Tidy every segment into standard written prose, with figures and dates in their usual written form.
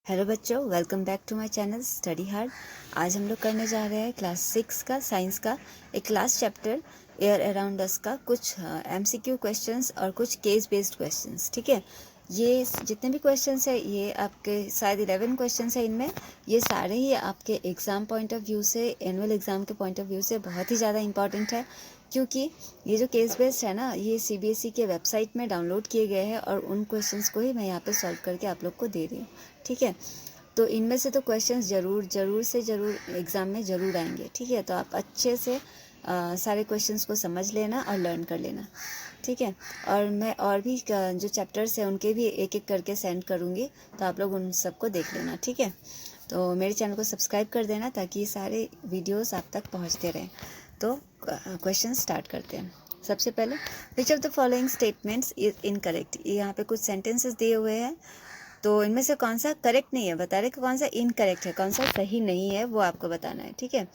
Hello बच्चों, welcome back to my channel study hard. आज हम लोग करने जा रहे हैं क्लास 6 का साइंस का एक last chapter air around us का कुछ एमसीक्यू क्वेश्चंस और कुछ केस बेस्ड क्वेश्चंस। ठीक है, ये जितने भी क्वेश्चंस है ये आपके शायद 11 क्वेश्चंस है। इनमें ये सारे ही आपके एग्ज़ाम पॉइंट ऑफ व्यू से, एनुअल एग्ज़ाम के पॉइंट ऑफ व्यू से बहुत ही ज़्यादा इंपॉर्टेंट है, क्योंकि ये जो केस बेस्ड है ना, ये सीबीएसई के वेबसाइट में डाउनलोड किए गए हैं और उन क्वेश्चंस को ही मैं यहाँ पे सॉल्व करके आप लोग को दे रही हूँ। ठीक है, तो इनमें से तो क्वेश्चंस ज़रूर एग्ज़ाम में ज़रूर आएंगे। ठीक है, तो आप अच्छे से सारे क्वेश्चंस को समझ लेना और लर्न कर लेना। ठीक है, और मैं और भी जो चैप्टर्स हैं उनके भी एक एक करके सेंड करूँगी, तो आप लोग उन सबको देख लेना। ठीक है, तो मेरे चैनल को सब्सक्राइब कर देना ताकि सारे वीडियोस आप तक पहुंचते रहें। तो क्वेश्चन स्टार्ट करते हैं। सबसे पहले, which of the following statements is incorrect. यहाँ पे कुछ सेंटेंसेस दिए हुए हैं, तो इनमें से कौन सा करेक्ट नहीं है बता रहे, कौन सा इनकरेक्ट है, कौन सा सही नहीं है, वो आपको बताना है। ठीक है,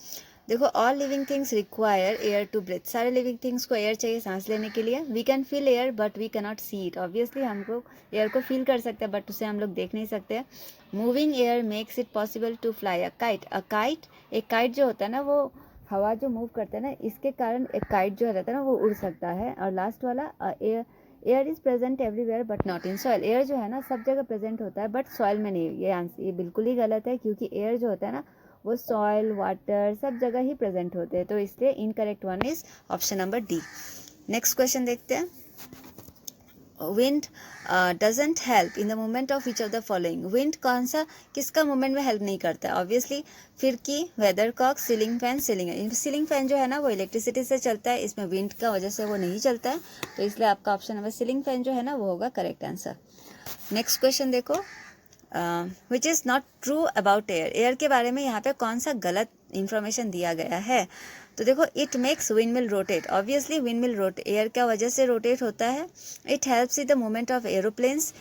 देखो, all living things require air to breathe. सारे लिविंग थिंग्स को एयर चाहिए सांस लेने के लिए। We can feel air but we cannot see it. Obviously हमको एयर को फील कर सकते हैं बट उसे हम लोग देख नहीं सकते। Moving air makes it possible to fly a kite. एक काइट जो होता है ना, वो हवा जो मूव करता है ना, इसके कारण एक काइट जो रहता है ना वो उड़ सकता है। और लास्ट वाला, air is present everywhere but not in soil. Air जो है ना सब जगह प्रेजेंट होता है बट सॉइल में नहीं। ये बिल्कुल ही गलत है, क्योंकि एयर जो होता है ना वो सॉइल, वाटर सब जगह ही प्रेजेंट होते हैं। तो इसलिए incorrect one is option number D. Next question देखते हैं। Wind doesn't help in the movement of which of the following. Wind कौन सा, किसका मूवमेंट में हेल्प नहीं करता है? ऑब्वियसली फिरकी, वेदरकॉक, सीलिंग फैन। सीलिंग फैन जो है ना वो इलेक्ट्रिसिटी से चलता है, इसमें विंड का वजह से वो नहीं चलता है, तो इसलिए आपका ऑप्शन नंबर सीलिंग फैन जो है ना वो होगा करेक्ट आंसर। नेक्स्ट क्वेश्चन देखो, which is not true about air. Air के बारे में यहाँ पे कौन सा गलत इंफॉर्मेशन दिया गया है? तो देखो, it makes wind mill rotate. Obviously wind mill air का वजह से रोटेट होता है। It helps in the movement of aeroplanes.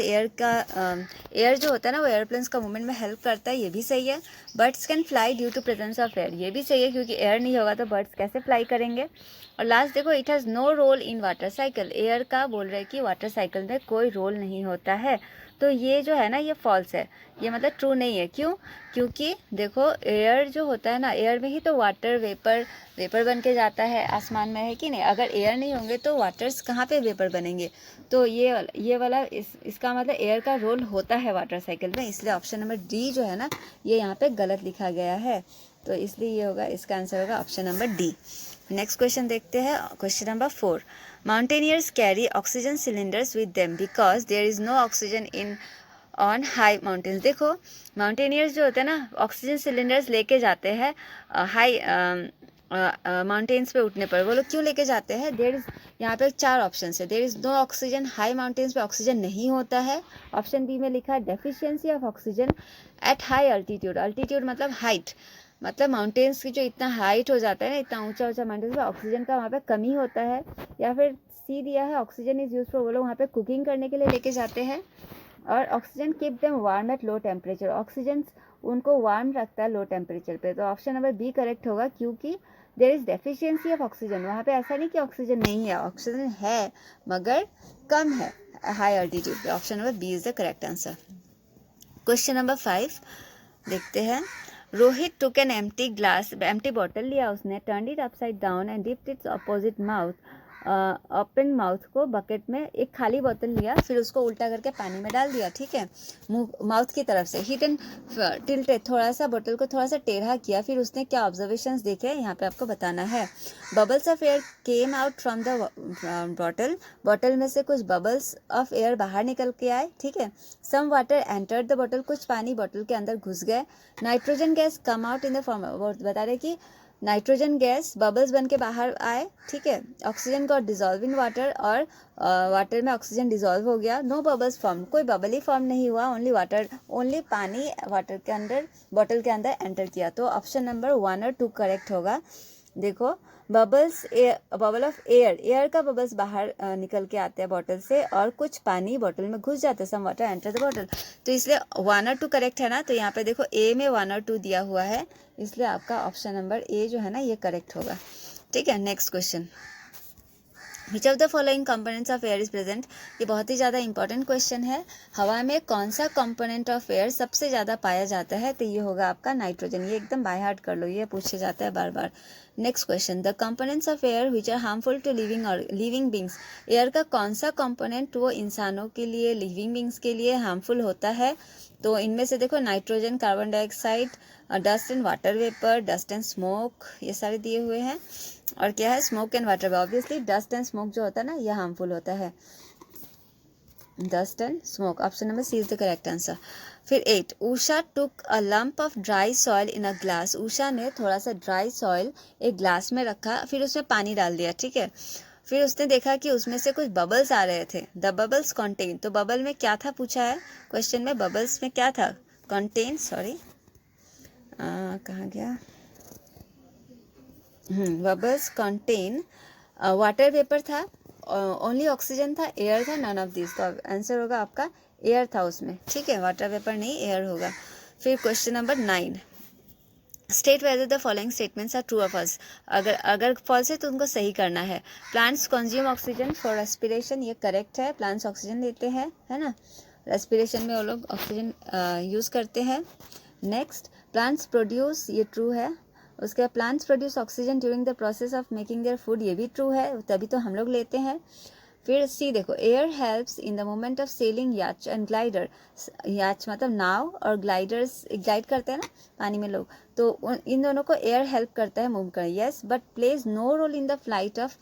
Air जो होता है ना वो एरोप्लेन्स का मूवमेंट में हेल्प करता है, ये भी सही है। Birds can fly due to presence of air, ये भी सही है, क्योंकि एयर नहीं होगा तो बर्ड्स कैसे फ्लाई करेंगे। और लास्ट देखो, it has no role in water cycle. Air का बोल रहे हैं कि वाटर साइकिल में कोई रोल नहीं होता है, तो ये जो है ना ये फॉल्स है, ये मतलब ट्रू नहीं है। क्यों? क्योंकि देखो, एयर जो होता है ना, एयर में ही तो वाटर वेपर बन के जाता है आसमान में, है कि नहीं? अगर एयर नहीं होंगे तो वाटर्स कहाँ पे वेपर बनेंगे? तो ये वाला इसका मतलब एयर का रोल होता है वाटर साइकिल में, इसलिए ऑप्शन नंबर डी जो है ना ये यहाँ पे गलत लिखा गया है, तो इसलिए ये होगा, इसका आंसर होगा option number D. Next question देखते हैं, question number 4। Mountaineers carry oxygen cylinders with them because there is no oxygen in on high mountains. देखो, माउंटेनियर्स जो होते हैं ना ऑक्सीजन सिलेंडर्स लेके जाते हैं हाई माउंटेन्स पे उठने पर। वो लोग क्यों लेके जाते हैं? देयर इज, यहाँ पे 4 ऑप्शन है। There is no oxygen, high mountains पे ऑक्सीजन नहीं होता है। ऑप्शन बी में लिखा है deficiency of oxygen at high altitude. Altitude मतलब हाइट, मतलब माउंटेन्स की जो इतना हाइट हो जाता है ना, इतना ऊंचा ऊंचा माउंटेन्स पे ऑक्सीजन का वहाँ पे कमी होता है। या फिर सी दिया है, ऑक्सीजन इज यूज फॉर, वो लोग वहाँ पे कुकिंग करने के लिए लेके जाते हैं। और oxygen keep them warm at low temperature, oxygen उनको वार्म रखता है लो टेम्परेचर पे। तो ऑप्शन नंबर बी करेक्ट होगा, क्योंकि there is deficiency of oxygen. वहाँ पे ऐसा नहीं कि ऑक्सीजन नहीं है, ऑक्सीजन है मगर कम है हाई अल्टीट्यूड पे। Option number B is the correct answer. Question number 5 देखते हैं। Rohit took an empty bottle लिया उसने, turn it upside down and dipped its opposite mouth, open mouth को बकेट में। एक खाली बोतल लिया, फिर उसको उल्टा करके पानी में डाल दिया। ठीक है, मुंह माउथ की तरफ से। हिट एंड टिल्टेड, थोड़ा सा बोतल को थोड़ा सा टेढ़ा किया, फिर उसने क्या ऑब्जर्वेशंस देखे यहाँ पे आपको बताना है। Bubbles of air came out from the bottle में से कुछ बबल्स ऑफ एयर बाहर निकल के आए। ठीक है, some water entered the bottle, कुछ पानी बॉटल के अंदर घुस गए। Nitrogen gas come out in the form, बता रहे कि नाइट्रोजन गैस बबल्स बन के बाहर आए। ठीक है, oxygen got dissolve in water, और वाटर में ऑक्सीजन डिजॉल्व हो गया। नो बबल्स फॉर्म, कोई बबल ही फॉर्म नहीं हुआ, ओनली पानी वाटर के अंदर बॉटल के अंदर एंटर किया। तो ऑप्शन नंबर 1 और 2 करेक्ट होगा। देखो, बबल ऑफ एयर का बबल्स बाहर निकल के आते हैं बॉटल से, और कुछ पानी बॉटल में घुस जाते हैं, some water enter the bottle, तो इसलिए 1 और 2 करेक्ट है ना। तो यहाँ पे देखो ए में 1 और 2 दिया हुआ है, इसलिए आपका ऑप्शन नंबर ए जो है ना ये करेक्ट होगा। ठीक है, next question. Which of the following components of air is present, ये बहुत ही ज़्यादा इंपॉर्टेंट क्वेश्चन है। हवा में कौन सा कंपोनेंट ऑफ एयर सबसे ज़्यादा पाया जाता है, तो ये होगा आपका नाइट्रोजन। ये एकदम बाय हार्ट कर लो, ये पूछे जाता है बार बार। Next question, the components of air which are harmful to living beings, एयर का कौन सा कंपोनेंट वो इंसानों के लिए, लिविंग बींग्स के लिए हार्मफुल होता है, तो इनमें से देखो nitrogen, carbon dioxide, dust and water vapour, dust and smoke, ये सारे दिए हुए हैं। और क्या है, smoke and water vapour. Obviously dust and smoke जो होता है ना, ये हार्मफुल होता है, dust and smoke. Option number C is the correct answer. फिर 8, Usha took a lump of dry soil in a glass, Usha ने थोड़ा सा ड्राई सॉइल एक ग्लास में रखा, फिर उसमें पानी डाल दिया, ठीक है। फिर उसने देखा कि उसमें से कुछ बबल्स आ रहे थे, द बबल्स कॉन्टेन, तो बबल में क्या था पूछा है क्वेश्चन में, बबल्स में क्या था, कॉन्टेन, सॉरी कहाँ गया, बबल्स कॉन्टेन वाटर वेपर था, ओनली ऑक्सीजन था, एयर था, नन ऑफ दिस, तो आंसर होगा आपका एयर था उसमें, ठीक है, वाटर वेपर नहीं, एयर होगा। फिर question number 9, state whether the following statements are true और फॉल्स, अगर फॉल्स है तो उनको सही करना है। Plants consume oxygen for respiration, ये करेक्ट है, प्लांट्स ऑक्सीजन लेते हैं, है ना, रेस्पिरेशन में वो लोग ऑक्सीजन यूज़ करते हैं। नेक्स्ट, प्लांट्स प्रोड्यूस, ये ट्रू है। उसके बाद plants produce oxygen during the process of making their food, ये भी ट्रू है, तभी तो हम लोग लेते हैं। फिर सी देखो, air helps in the moment of selling याच एंड ग्लाइडर, याच मतलब नाव, और ग्लाइडर्स ग्लाइड करते हैं ना पानी में लोग, तो इन दोनों को एयर हेल्प करता है मूव कर, yes, but plays no role in the flight of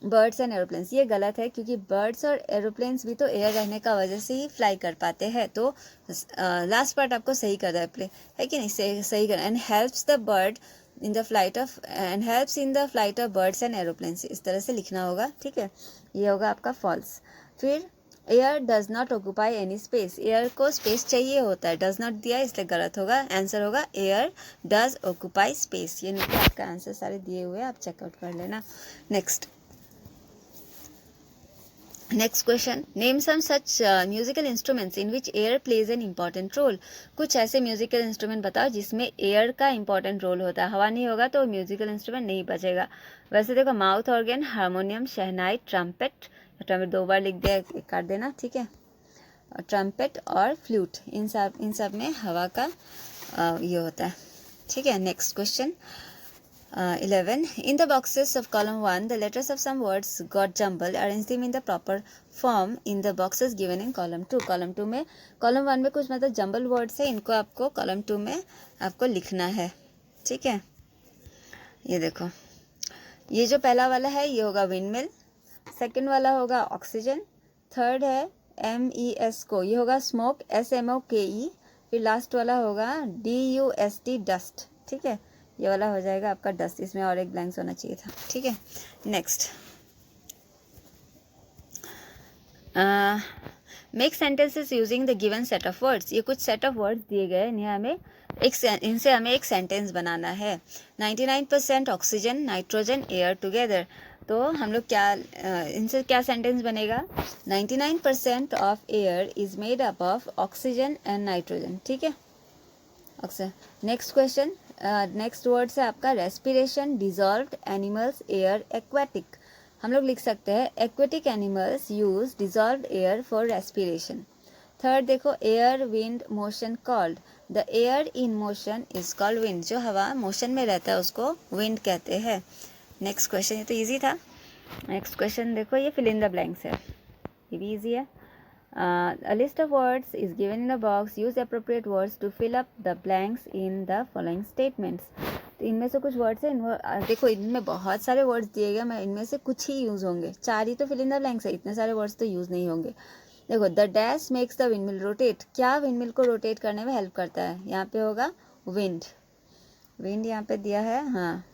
birds and aeroplanes, ये गलत है, क्योंकि बर्ड्स और एरोप्लेन्स भी तो एयर रहने का वजह से ही फ्लाई कर पाते हैं, तो लास्ट पार्ट आपको सही करना है, प्ले है कि नहीं, सही करना, and helps the bird in the flight of, and helps in the flight of birds and aeroplanes, इस तरह से लिखना होगा, ठीक है, ये होगा आपका फॉल्स। फिर air does not occupy any space, air को स्पेस चाहिए होता है, डज नॉट दिया इसलिए गलत होगा, आंसर होगा एयर डज ऑक्यूपाई स्पेस, ये नीचे आपका आंसर सारे दिए हुए आप चेकआउट कर लेना। Next question, name some such musical instruments in which air plays an important role, कुछ ऐसे म्यूजिकल इंस्ट्रूमेंट बताओ जिसमें एयर का इंपॉर्टेंट रोल होता है, हवा नहीं होगा तो म्यूजिकल इंस्ट्रूमेंट नहीं बचेगा। वैसे देखो, माउथ ऑर्गन, हारमोनियम, शहनाई, ट्रम्पेट, ट्रम्पेट 2 बार लिख दिया, काट देना, ठीक है, ट्रम्पेट और फ्लूट, इन सब में हवा का ये होता है, ठीक है। Next question 11, in the boxes of column 1 the letters of some words got jumbled, arrange them in the proper form in the boxes given in column 2, column 2 में, column 1 में कुछ मतलब जम्बल वर्ड्स है, इनको आपको column 2 में आपको लिखना है, ठीक है। ये देखो, ये जो पहला वाला है ये होगा विंडमिल, सेकंड वाला होगा ऑक्सीजन, थर्ड है MES को, ये होगा स्मोक, SMOKE, फिर लास्ट वाला होगा DUST डस्ट, ठीक है, ये वाला हो जाएगा आपका डस्ट, इसमें और एक ब्लैंक्स होना चाहिए था, ठीक है। Next, make sentences using the given set of words, ये कुछ सेट ऑफ वर्ड्स दिए गए हैं, इनसे हमें एक सेंटेंस बनाना है। 99% ऑक्सीजन, नाइट्रोजन, एयर टुगेदर, तो हम लोग क्या इनसे क्या सेंटेंस बनेगा, 99% of air is made up of oxygen and nitrogen, ठीक है। नेक्स्ट क्वेश्चन, नेक्स्ट वर्ड है आपका respiration, dissolved animals, air, aquatic, हम लोग लिख सकते हैं aquatic animals use dissolved air for respiration. Third देखो, air, wind, motion, called, the air in motion is called wind, जो हवा मोशन में रहता है उसको विंड कहते हैं। नेक्स्ट क्वेश्चन, ये तो इजी था। नेक्स्ट क्वेश्चन देखो, ये फिल इन द ब्लैंक्स है, ये भी इजी है। A list of words is given in a box. Use appropriate words to fill up the blanks in the following statements. तो इनमें से कुछ वर्ड्स हैं, देखो इनमें बहुत सारे वर्ड्स दिए गए, मैं इनमें से कुछ ही यूज़ होंगे, 4 ही तो फिल इन द ब्लैंक्स है, इतने सारे वर्ड्स तो यूज़ नहीं होंगे। देखो, the dash makes the windmill rotate, क्या विंडमिल को रोटेट करने में हेल्प करता है, यहाँ पे होगा विंड, विंड यहाँ पे दिया है, हाँ।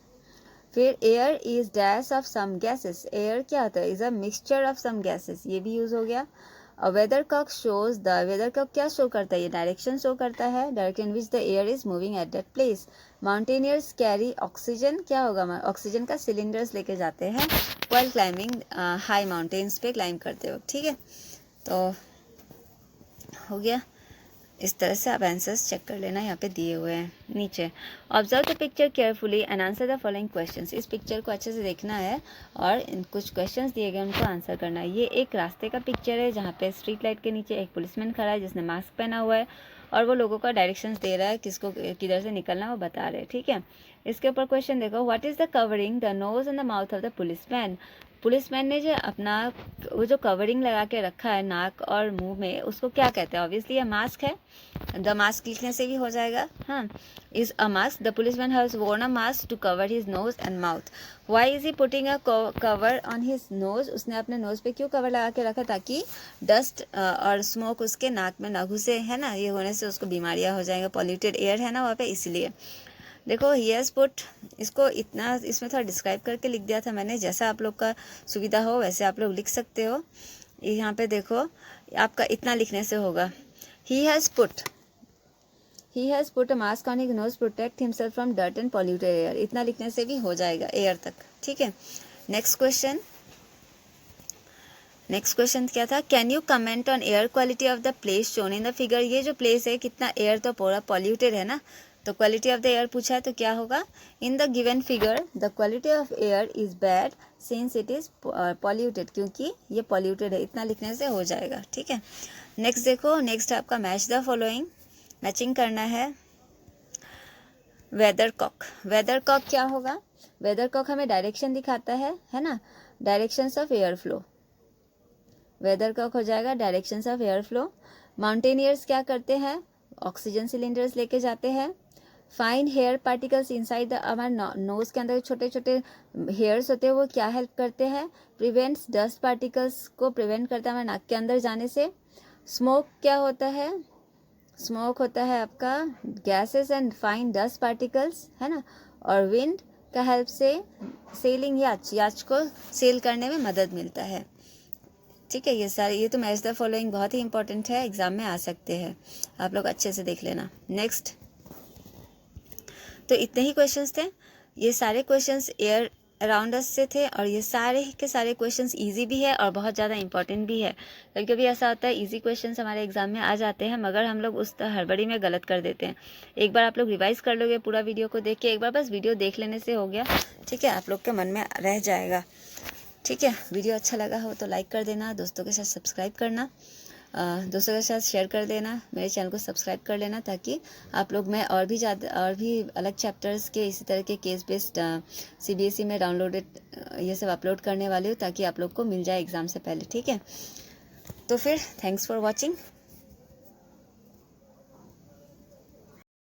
फिर air is dash of some gases, air क्या होता है, is a mixture of some gases, ये भी यूज़ हो गया। Weather cock shows the, weather cock क्या शो करता है, ये डायरेक्शन शो करता है, direction in which the air is moving at that place. Mountaineers carry oxygen, क्या होगा, ऑक्सीजन का सिलेंडर्स लेके जाते हैं व्हाइल क्लाइंबिंग हाई माउंटेन्स पे क्लाइंब करते हो, ठीक है। तो हो गया, इस तरह से आप आंसर्स चेक कर लेना, यहाँ पे दिए हुए हैं। नीचे observe the picture carefully and answer the following questions. इस पिक्चर को अच्छे से देखना है और कुछ क्वेश्चंस दिए गए उनको आंसर करना है। ये एक रास्ते का पिक्चर है जहाँ पे स्ट्रीट लाइट के नीचे एक पुलिसमैन खड़ा है जिसने मास्क पहना हुआ है और वो लोगों का डायरेक्शंस दे रहा है, किसको किधर से निकलना है वो बता रहे हैं, ठीक है। इसके ऊपर क्वेश्चन देखो, what is the covering the nose and the mouth of the policeman. Policeman ने जो अपना वो जो कवरिंग लगा के रखा है नाक और मुंह में, उसको क्या कहते हैं? ऑब्वियसली ये मास्क है। द मास्क लिखने से भी हो जाएगा। हाँ, is a mask. The policeman has worn a mask to cover his nose and mouth. Why is he putting a cover on his nose. उसने अपने नोज पे क्यों कवर लगा के रखा? ताकि डस्ट और स्मोक उसके नाक में ना घुसे, है ना। ये होने से उसको बीमारियां हो जाएंगे, पॉल्यूटेड एयर है ना वहाँ पे, इसलिए। देखो ही हैज़ पुट, इसको इतना इसमें थोड़ा डिस्क्राइब करके लिख दिया था मैंने, जैसा आप लोग का सुविधा हो वैसे आप लोग लिख सकते हो। यहाँ पे देखो आपका इतना लिखने से होगा। He has put a mask on his knows protect himself from dirt and polluted air. इतना लिखने से भी हो जाएगा एयर तक, ठीक है। नेक्स्ट क्वेश्चन क्या था? Can you comment on air quality of the place shown in the figure. ये जो प्लेस है कितना एयर तो पूरा पॉल्यूटेड है ना, तो क्वालिटी ऑफ द एयर पूछा है तो क्या होगा? In the given figure the quality of air is bad since it is polluted, क्योंकि ये पॉल्यूटेड है। इतना लिखने से हो जाएगा, ठीक है। नेक्स्ट देखो, नेक्स्ट आपका मैच द फॉलोइंग, मैचिंग करना है। वेदरकॉक क्या होगा? वेदरकॉक हमें डायरेक्शन दिखाता है ना, directions of air flow. Weathercock हो जाएगा directions of air flow. Mountaineers क्या करते हैं? ऑक्सीजन सिलेंडर्स लेके जाते हैं। Fine hair particles inside the, हमारे नोज के अंदर छोटे छोटे हेयर्स होते हैं, वो क्या हेल्प करते हैं? प्रिवेंट्स डस्ट पार्टिकल्स को प्रिवेंट करता है हमारे नाक के अंदर जाने से। स्मोक क्या होता है? स्मोक होता है आपका gases and fine dust particles, है ना। और विंड का हेल्प से सेलिंग याच को सेल करने में मदद मिलता है, ठीक है। ये सारे, ये तो मैच द फॉलोइंग बहुत ही इंपॉर्टेंट है, एग्जाम में आ सकते हैं, आप लोग अच्छे से देख लेना। नेक्स्ट, तो इतने ही क्वेश्चंस थे। ये सारे क्वेश्चंस एयर अराउंड अस से थे और ये सारे के सारे क्वेश्चंस इजी भी है और बहुत ज़्यादा इंपॉर्टेंट भी है। कभी कभी ऐसा होता है इजी क्वेश्चंस हमारे एग्जाम में आ जाते हैं मगर हम लोग उस हड़बड़ी में गलत कर देते हैं। एक बार आप लोग रिवाइज कर लोगे पूरा वीडियो को देख के, एक बार बस वीडियो देख लेने से हो गया, ठीक है, आप लोग के मन में रह जाएगा, ठीक है। वीडियो अच्छा लगा हो तो लाइक कर देना, दोस्तों के साथ सब्सक्राइब करना, दोस्तों के साथ शेयर कर देना, मेरे चैनल को सब्सक्राइब कर लेना, ताकि आप लोग, मैं और भी अलग चैप्टर्स के इसी तरह के केस बेस्ड CBSE में डाउनलोडेड ये सब अपलोड करने वाली हूँ, ताकि आप लोग को मिल जाए एग्ज़ाम से पहले, ठीक है। तो फिर थैंक्स फॉर वॉचिंग।